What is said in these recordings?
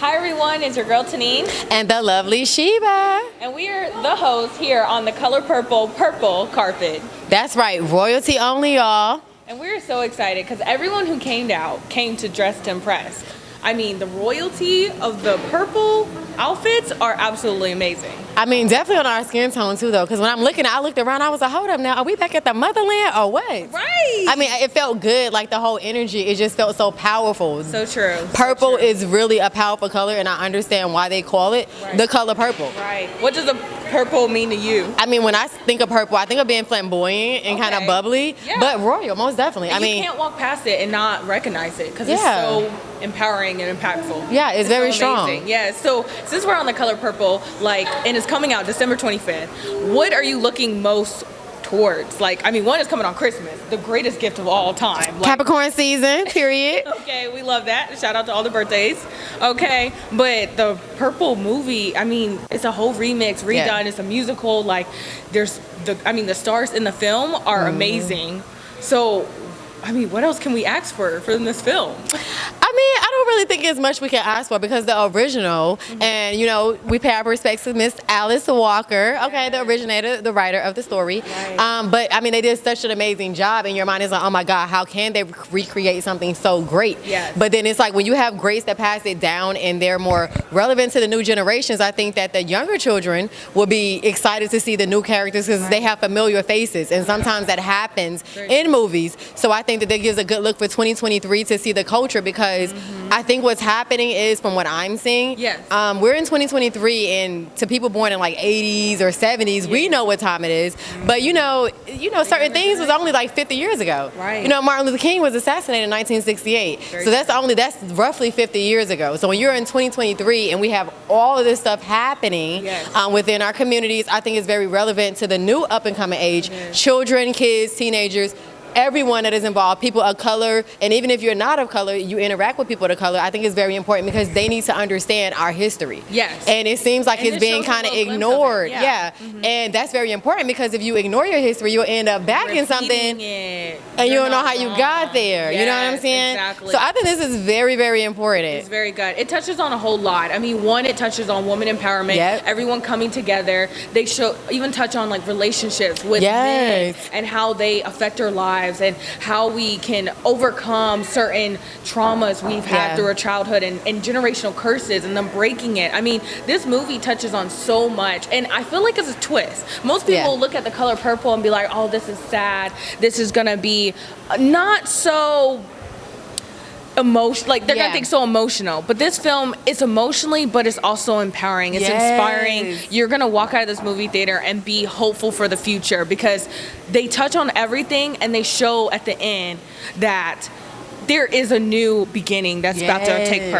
Hi everyone, it's your girl Toneen. And the lovely Sheba. And we are the hosts here on the Color Purple carpet. That's right, royalty only, y'all. And we're so excited because everyone who came out came to dress to impress. I mean, the royalty of the purple outfits are absolutely amazing. I mean, definitely on our skin tone too, though, because when I looked around, I was like, hold up now, are we back at the motherland or what? Right. I mean, it felt good, like the whole energy, it just felt so powerful. So true. Purple so true. is really a powerful color, and I understand why they call it the color purple. Right. What does the purple mean to you? I mean, when I think of purple, I think of being flamboyant and kind of bubbly, but royal, most definitely. And you can't walk past it and not recognize it because it's so empowering and impactful. Yeah, it's very so strong. Yeah, so since we're on the color purple, and it's coming out December 25th, what are you looking most towards? Like, I mean, one is coming on Christmas, the greatest gift of all time. Capricorn season, period. Okay, we love that. Shout out to all the birthdays. Okay, but the purple movie, I mean, it's a whole remix, redone. Yeah. It's a musical. Like, the stars in the film are amazing. So, I mean, what else can we ask for from this film? I mean, I don't really think there's much we can ask for because the original, and you know, we pay our respects to Miss Alice Walker, the originator, the writer of the story. Right. But I mean, they did such an amazing job, and your mind is like, oh my God, how can they recreate something so great? Yes. But then it's like when you have greats that pass it down and they're more relevant to the new generations, I think that the younger children will be excited to see the new characters because they have familiar faces, and sometimes that happens in movies. So I think that gives a good look for 2023 to see the culture because I think what's happening is, from what I'm seeing, we're in 2023, and to people born in like 80s or 70s, we know what time it is. But you know, certain things was only like 50 years ago. Right. You know, Martin Luther King was assassinated in 1968. So that's roughly 50 years ago. So when you're in 2023 and we have all of this stuff happening within our communities, I think it's very relevant to the new up and coming age, children, kids, teenagers, everyone that is involved, people of color, and even if you're not of color, you interact with people of color. I think it's very important because they need to understand our history. Yes. And it seems like it's being kind of ignored. And that's very important because if you ignore your history, you'll end up back in something and you don't know how you got there. You know what I'm saying? Exactly. So I think this is very, very important. It's very good. It touches on a whole lot. I mean, one, it touches on woman empowerment, everyone coming together. They even touch on like relationships with men and how they affect our lives and how we can overcome certain traumas we've had through our childhood and generational curses and them breaking it. I mean, this movie touches on so much, and I feel like it's a twist. Most people look at the color purple and be like, oh, this is sad. This is gonna be not so emotion, like they're gonna think so emotional, but this film is emotionally, but it's also empowering. It's inspiring. You're gonna walk out of this movie theater and be hopeful for the future because they touch on everything and they show at the end that there is a new beginning that's about to take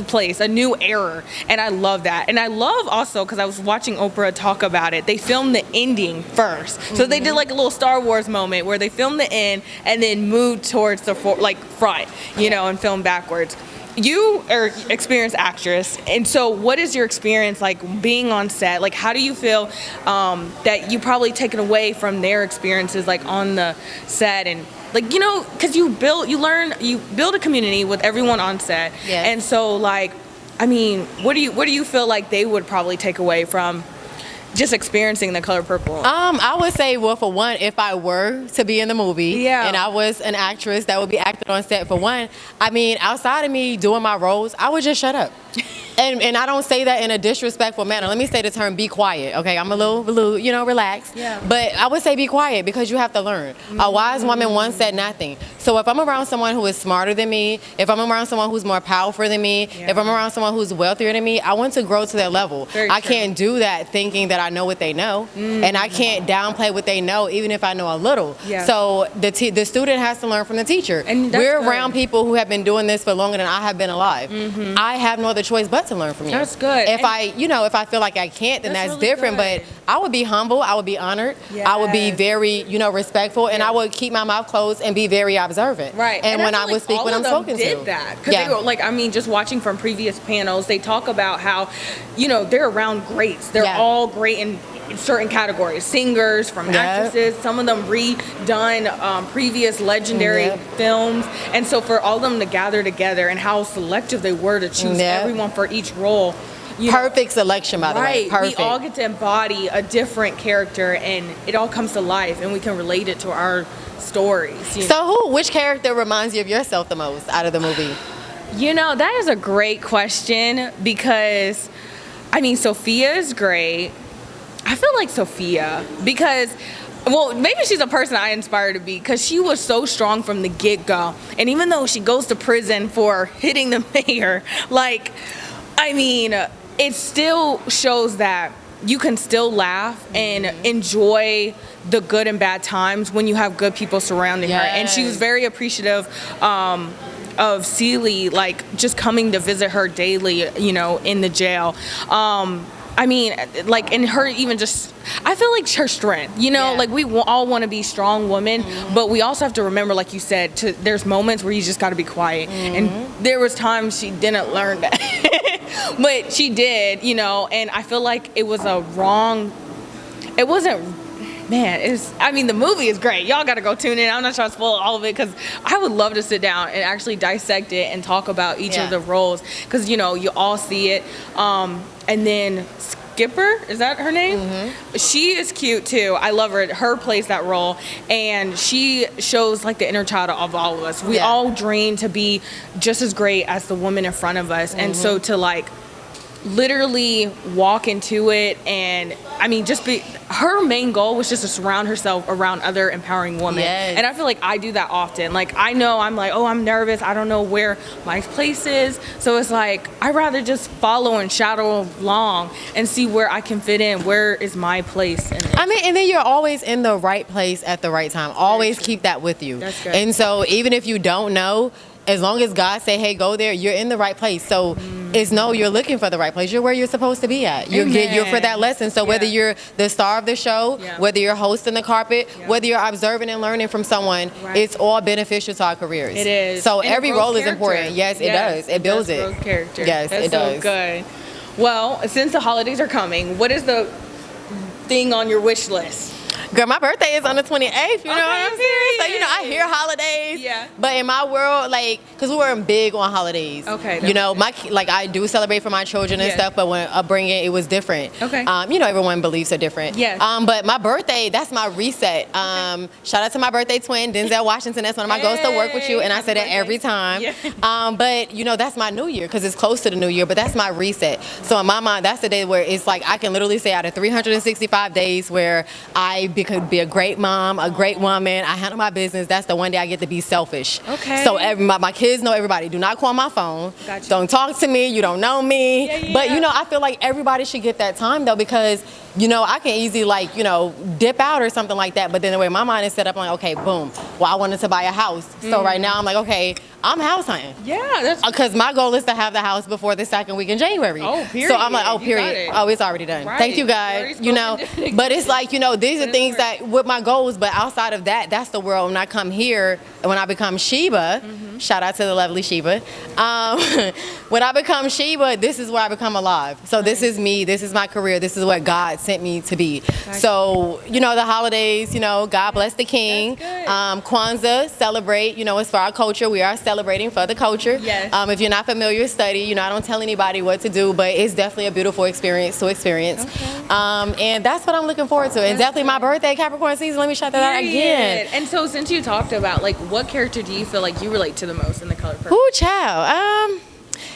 place, a new era, and I love that. And I love also, because I was watching Oprah talk about it, they filmed the ending first. So they did like a little Star Wars moment where they filmed the end and then moved towards the front, you know, and filmed backwards. You are an experienced actress, and so what is your experience like being on set? Like, how do you feel that you probably taken away from their experiences like on the set? And like, you know, because you build a community with everyone on set, and so like, I mean, what do you feel like they would probably take away from just experiencing the color purple? I would say, well, for one, if I were to be in the movie and I was an actress that would be acting on set, for one, I mean, outside of me doing my roles, I would just shut up. And I don't say that in a disrespectful manner. Let me say the term be quiet, okay? I'm a little, you know, relaxed. But I would say be quiet because you have to learn. A wise woman once said nothing. So if I'm around someone who is smarter than me, if I'm around someone who's more powerful than me, if I'm around someone who's wealthier than me, I want to grow to their level. I can't do that thinking that I know what they know. And I can't downplay what they know even if I know a little. So the student has to learn from the teacher. And we're around people who have been doing this for longer than I have been alive. I have no other choice but to learn from you. That's good. If I feel like I can't, then that's really different. Good. But I would be humble. I would be honored. I would be very, respectful, and I would keep my mouth closed and be very observant. Right. And when I would speak when I'm spoken to. Did that because they were like, I mean, just watching from previous panels, they talk about how, they're around greats. They're all great and certain categories, singers from actresses, some of them redone previous legendary films. And so for all of them to gather together and how selective they were to choose everyone for each role. Perfect selection, by the way. Perfect. We all get to embody a different character, and it all comes to life, and we can relate it to our stories. So which character reminds you of yourself the most out of the movie? That is a great question, because Sophia is great. I feel like Sophia, because maybe she's a person I aspire to be, because she was so strong from the get-go. And even though she goes to prison for hitting the mayor, it still shows that you can still laugh and enjoy the good and bad times when you have good people surrounding her. And she was very appreciative of Celie, just coming to visit her daily, in the jail. In her, even just, I feel like her strength, we all want to be strong women, but we also have to remember, like you said, there's moments where you just got to be quiet. And there was times she didn't learn that, but she did, and I feel like it was it wasn't, the movie is great. Y'all got to go tune in. I'm not trying to spoil all of it, because I would love to sit down and actually dissect it and talk about each of the roles, because, you all see it. And then Skipper, is that her name? She is cute too. I love her. Her plays that role, and she shows the inner child of all of us. We all dream to be just as great as the woman in front of us, and so to literally walk into it, and her main goal was just to surround herself around other empowering women. And I feel like I do that often. I know I'm nervous, I don't know where my place is, so it's I'd rather just follow and shadow along and see where I can fit in, where is my place in it. And then you're always in the right place at the right time. Always keep that with you. That's good. And so even if you don't know, as long as God say, hey, go there, you're in the right place. So you're looking for the right place. You're where you're supposed to be at. You're for that lesson. So whether you're the star of the show, whether you're hosting the carpet, whether you're observing and learning from someone, it's all beneficial to our careers. It is. So every role is important. Yes, it does. It builds it. Growth character. Yes, That's it does. So good. Well, since the holidays are coming, what is the thing on your wish list? Girl, my birthday is on the 28th, you know what I'm saying? So, I hear holidays. But in my world, because we weren't big on holidays. Okay. I do celebrate for my children and stuff, but when upbringing, it was different. Okay. Everyone's beliefs are different. Yes. But my birthday, that's my reset. Shout out to my birthday twin, Denzel Washington. That's one of my goals, to work with you, and I say that every time. But, that's my new year, because it's close to the new year, but that's my reset. So in my mind, that's the day where it's I can literally say out of 365 days where I could be a great mom, a great woman, I handle my business, that's the one day I get to be selfish. Okay. So my kids know everybody. Do not call my phone. Gotcha. Don't talk to me. You don't know me. But, I feel like everybody should get that time, though, because, I can easily, dip out or something like that. But then the way my mind is set up, I'm okay, boom. Well, I wanted to buy a house. So right now, I'm okay, I'm house hunting. Yeah. That's because my goal is to have the house before the second week in January. Oh, period. So I'm period. Oh, it's already done. Right. Thank you, guys. But it's these are things that with my goals, but outside of that, that's the world. When I come here, and when I become Sheba, shout out to the lovely Sheba. When I become Sheba, this is where I become alive. So this is me. This is my career. This is what God sent me to be. So, the holidays, God bless the King. Kwanzaa, celebrate, it's for our culture. We are celebrating for the culture. Yes. If you're not familiar, study. I don't tell anybody what to do, but it's definitely a beautiful experience to experience. Okay. And that's what I'm looking forward to. And definitely my birthday, Capricorn season. Let me shout that out again. And so since you talked about, what character do you feel like you relate to the most in The Color Purple? Ooh, child.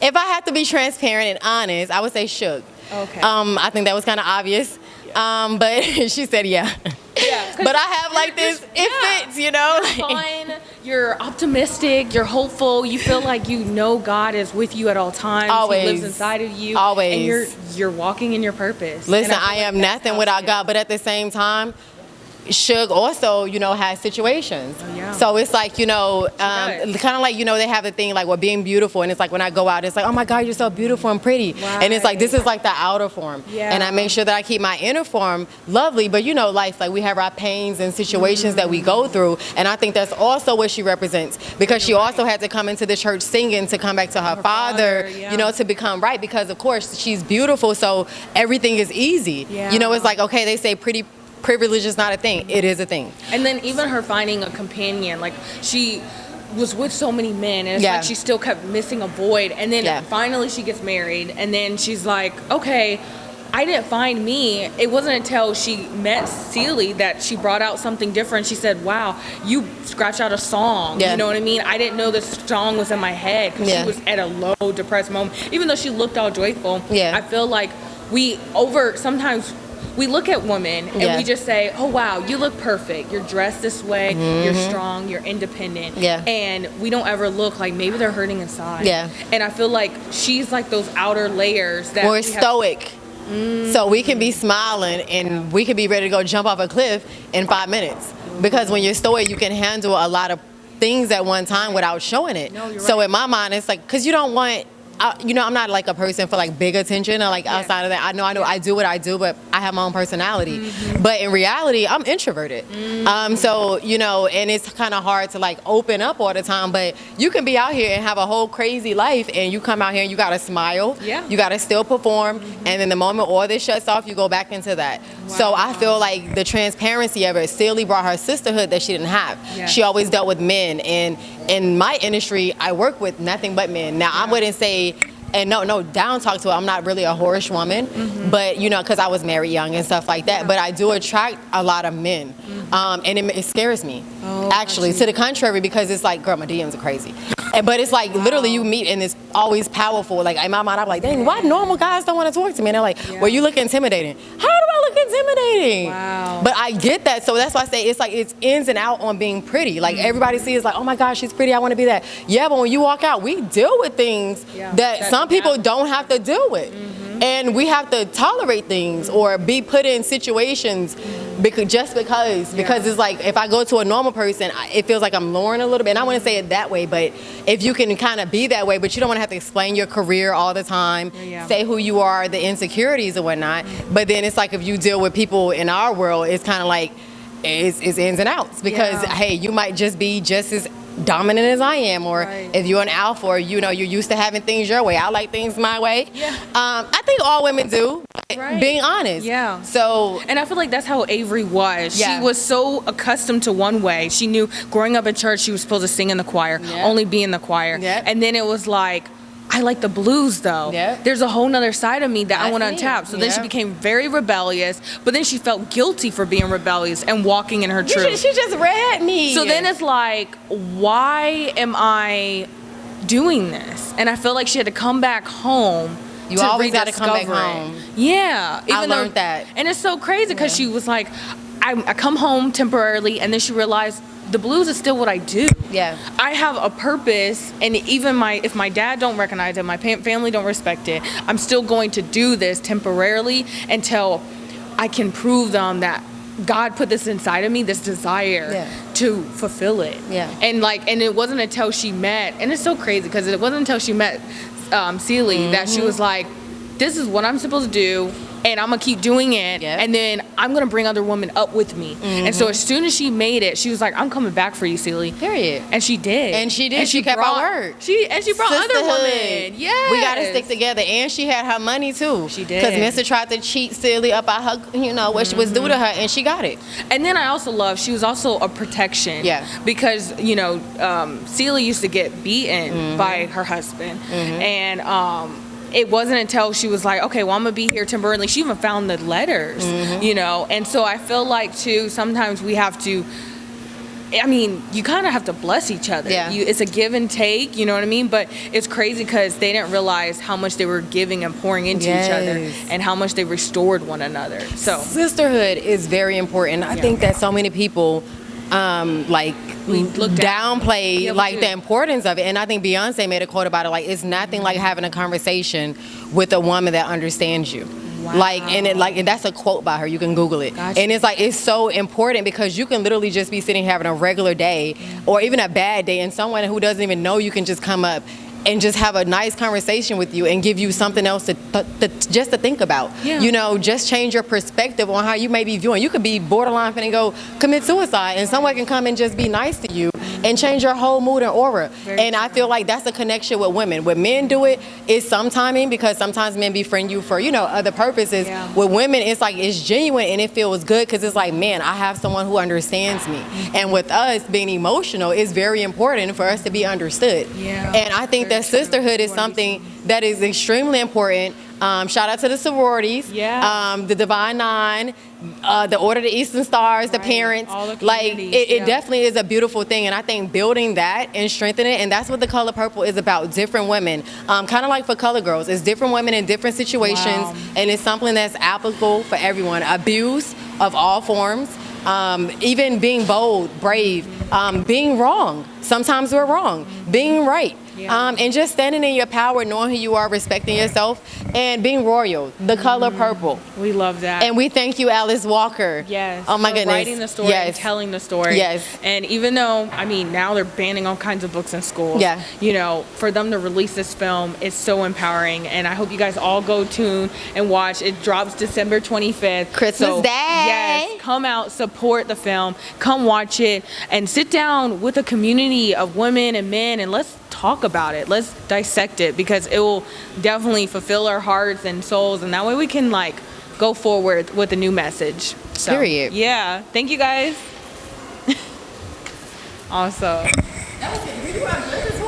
If I have to be transparent and honest, I would say Shook. Okay. I think that was kind of obvious. But she said, yeah. But I have this, it fits, You're fun, you're optimistic, you're hopeful, you feel like God is with you at all times. Always. He lives inside of you. Always. And you're walking in your purpose. Listen, I am nothing without God, but at the same time, Suge also, has situations. Oh, yeah. So it's like, kind of like, they have the thing like, well, being beautiful. And it's like when I go out, it's like, oh my God, you're so beautiful and pretty. Right. And it's like, this is like the outer form. Yeah. And I make sure that I keep my inner form lovely. But life, like we have our pains and situations that we go through. And I think that's also what she represents, because she also had to come into the church singing to come back to her father, yeah. To become right, because of course she's beautiful. So everything is easy. Yeah. It's like, okay, they say pretty privilege is not a thing. It is a thing. And then even her finding a companion, like she was with so many men, and it's like she still kept missing a void. And then finally she gets married, and then she's like, okay, I didn't find me. It wasn't until she met Celie that she brought out something different. She said, wow, you scratched out a song. You know what I mean? I didn't know this song was in my head, because she was at a low, depressed moment. Even though she looked all joyful, I feel like sometimes we look at women and we just say, oh wow, you look perfect, you're dressed this way, you're strong, you're independent, and we don't ever look like maybe they're hurting inside. And I feel like she's like those outer layers that we're stoic. So we can be smiling and we can be ready to go jump off a cliff in 5 minutes, because when you're stoic, you can handle a lot of things at one time without showing it. So in my mind, it's like, because you don't want, I'm not like a person for like big attention or like outside of that. I know I do what I do, but I have my own personality. But in reality, I'm introverted. So, and it's kind of hard to like open up all the time, but you can be out here and have a whole crazy life, and you come out here and you got to smile. You got to still perform. And then the moment all this shuts off, you go back into that. So I feel like the transparency of it, Celie brought her sisterhood that she didn't have. She always dealt with men, and in my industry, I work with nothing but men. Now, I wouldn't say, and no down talk to it, I'm not really a whorish woman, but because I was married young and stuff like that, but I do attract a lot of men, and it scares me, actually, to the contrary, because it's like, girl, my DMs are crazy. But it's like, literally, you meet and it's always powerful. Like, in my mind, I'm like, dang, why normal guys don't want to talk to me? And they're like, well, you look intimidating. How do I look intimidating? Wow. But I get that. So that's why I say it's like, it's ins and out on being pretty. Like, everybody sees like, oh my gosh, she's pretty, I want to be that. Yeah, but when you walk out, we deal with things that some people don't have to deal with. And we have to tolerate things or be put in situations because it's like, if I go to a normal person, it feels like I'm lowering a little bit. And I wouldn't say it that way, but if you can kind of be that way, but you don't want to have to explain your career all the time, say who you are, the insecurities and whatnot. But then it's like, if you deal with people in our world, it's kind of like, it's ins and outs, because hey, you might just be just as dominant as I am, or if you're an alpha, or you're used to having things your way. I like things my way. I think all women do, being honest. So, and I feel like that's how Avery was. She was so accustomed to one way. She knew growing up in church she was supposed to sing in the choir, only be in the choir, and then it was like, I like the blues though. There's a whole nother side of me that I want to untap. So then she became very rebellious, but then she felt guilty for being rebellious and walking in her truth. She just read me. So then it's like, why am I doing this? And I feel like she had to come back home. You always got to come back home. Yeah. I learned that. And it's so crazy because she was like, I come home temporarily, and then she realized the blues is still what I do. I have a purpose, and even if my dad don't recognize it, my family don't respect it, I'm still going to do this temporarily until I can prove them that God put this inside of me, this desire to fulfill it. And it wasn't until she met, and it's so crazy because it wasn't until she met Celie that she was like, this is what I'm supposed to do, and I'm gonna keep doing it, and then I'm gonna bring other women up with me. And so as soon as she made it, she was like, I'm coming back for you, Celie. Period. And she did. And she did. She kept her word. She brought other women. Yes. We gotta stick together. And she had her money too. She did. Because Mr. tried to cheat Celie up at her, what she was due to her, and she got it. And then I also love, she was also a protection. Because, Celie used to get beaten by her husband. And it wasn't until she was like, okay, well, I'm gonna be here temporarily. She even found the letters, and so I feel like too, sometimes we have to, you kind of have to bless each other. It's a give and take, you know what I mean? But it's crazy because they didn't realize how much they were giving and pouring into each other, and how much they restored one another. So sisterhood is very important. I think that so many people we downplay the importance of it. And I think Beyonce made a quote about it, like, it's nothing like having a conversation with a woman that understands you. Wow. And that's a quote by her. You can Google it. Gotcha. And it's like, it's so important because you can literally just be sitting having a regular day or even a bad day, and someone who doesn't even know you can just come up and just have a nice conversation with you and give you something else just to think about. Yeah. You know, just change your perspective on how you may be viewing. You could be borderline finna go commit suicide, and someone can come and just be nice to you and change your whole mood and aura. And I feel like that's a connection with women. When men do it, it's some timing because sometimes men befriend you for, you know, other purposes. Yeah. With women, it's like it's genuine and it feels good because it's like, man, I have someone who understands me. And with us being emotional, it's very important for us to be understood. Yeah. And I think that sisterhood is something that is extremely important. Shout out to the sororities, the Divine Nine, the Order of the Eastern Stars, the parents. Like it definitely is a beautiful thing, and I think building that and strengthening it, and that's what the Color Purple is about. Different women, kind of like for Color Girls, it's different women in different situations, and it's something that's applicable for everyone. Abuse of all forms. Even being bold, brave, being wrong. Sometimes we're wrong. Being right. Yeah. And just standing in your power, knowing who you are, respecting yourself, and being royal, the color purple. We love that. And we thank you, Alice Walker. Yes. Oh my goodness. Writing the story and telling the story. Yes. And even though, I mean, now they're banning all kinds of books in schools. Yeah. You know, for them to release this film is so empowering. And I hope you guys all go tune and watch. It drops December 25th. Christmas Day. Yes. Come out, support the film, come watch it, and sit down with a community of women and men, and let's talk about it. Let's dissect it, because it will definitely fulfill our hearts and souls, and that way we can like go forward with a new message. So, period. Yeah. Thank you guys. Awesome. That was good.